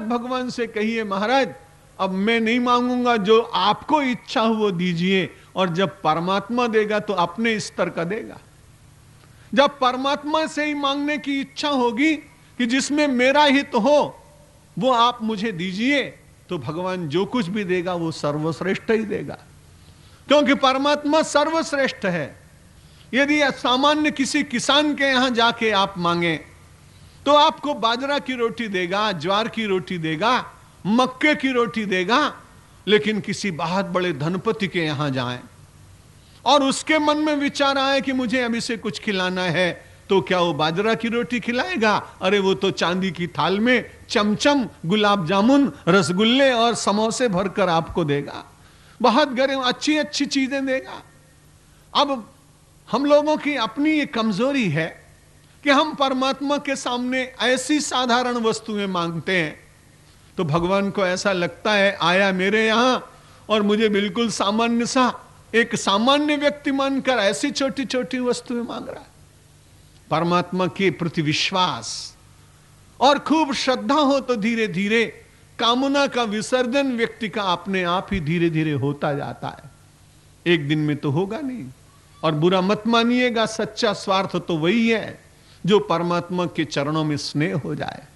भगवान से कहिए महाराज अब मैं नहीं मांगूंगा, जो आपको इच्छा हो वो दीजिए, और जब परमात्मा देगा तो अपने स्तर का देगा। जब परमात्मा से ही मांगने की इच्छा होगी कि जिसमें मेरा हित हो वो आप मुझे दीजिए, तो भगवान जो कुछ भी देगा वो सर्वश्रेष्ठ ही देगा, क्योंकि परमात्मा सर्वश्रेष्ठ है। यदि सामान्य किसी किसान के यहां जाके आप मांगे तो आपको बाजरा की रोटी देगा, ज्वार की रोटी देगा, मक्के की रोटी देगा, लेकिन किसी बहुत बड़े धनपति के यहां जाएं और उसके मन में विचार आए कि मुझे अभी से कुछ खिलाना है, तो क्या वो बाजरा की रोटी खिलाएगा? अरे वो तो चांदी की थाल में चमचम, गुलाब जामुन, रसगुल्ले और समोसे भरकर आपको देगा, बहुत गरीब अच्छी अच्छी चीजें देगा। अब हम लोगों की अपनी ये कमजोरी है कि हम परमात्मा के सामने ऐसी साधारण वस्तुएं मांगते हैं तो भगवान को ऐसा लगता है आया मेरे यहां और मुझे बिल्कुल सामान्य सा एक सामान्य व्यक्ति मानकर ऐसी छोटी छोटी वस्तुएं मांग रहा है। परमात्मा के प्रति विश्वास और खूब श्रद्धा हो तो धीरे धीरे कामना का विसर्जन व्यक्ति का अपने आप ही धीरे धीरे होता जाता है। एक दिन में तो होगा नहीं। और बुरा मत मानिएगा, सच्चा स्वार्थ तो वही है जो परमात्मा के चरणों में स्नेह हो जाए।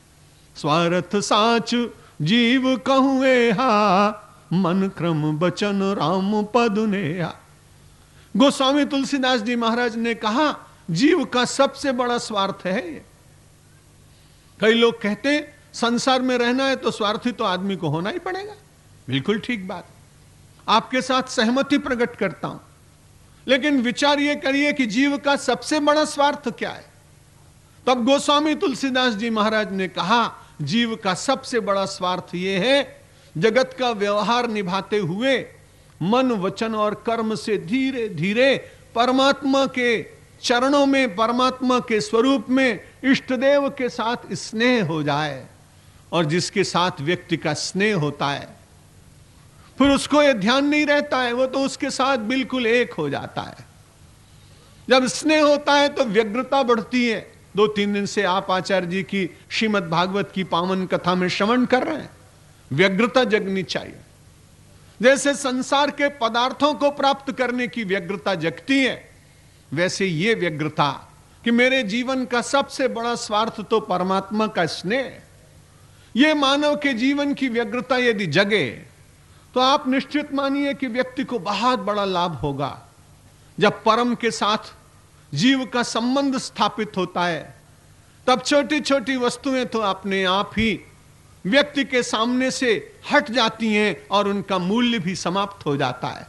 स्वार्थ साच जीव कहूए हा, मन क्रम बचन राम पद नेहा। गोस्वामी तुलसीदास जी महाराज ने कहा जीव का सबसे बड़ा स्वार्थ है ये। कई लोग कहते संसार में रहना है तो स्वार्थी तो आदमी को होना ही पड़ेगा। बिल्कुल ठीक बात, आपके साथ सहमति प्रकट करता हूं, लेकिन विचार ये करिए कि जीव का सबसे बड़ा स्वार्थ क्या है। तब गोस्वामी तुलसीदास जी महाराज ने कहा जीव का सबसे बड़ा स्वार्थ ये है जगत का व्यवहार निभाते हुए मन वचन और कर्म से धीरे धीरे परमात्मा के चरणों में, परमात्मा के स्वरूप में इष्ट देव के साथ स्नेह हो जाए। और जिसके साथ व्यक्ति का स्नेह होता है फिर उसको यह ध्यान नहीं रहता है, वो तो उसके साथ बिल्कुल एक हो जाता है। जब स्नेह होता है तो व्यग्रता बढ़ती है। 2-3 दिन से आप आचार्य जी की श्रीमद् भागवत की पावन कथा में श्रवण कर रहे हैं। व्यग्रता जगनी चाहिए। जैसे संसार के पदार्थों को प्राप्त करने की व्यग्रता जगती है, वैसे ये व्यग्रता कि मेरे जीवन का सबसे बड़ा स्वार्थ तो परमात्मा का स्नेह, ये मानव के जीवन की व्यग्रता यदि जगे तो आप निश्चित मानिए कि व्यक्ति को बहुत बड़ा लाभ होगा। जब परम के साथ जीव का संबंध स्थापित होता है तब छोटी छोटी वस्तुएं तो अपने आप ही व्यक्ति के सामने से हट जाती हैं और उनका मूल्य भी समाप्त हो जाता है।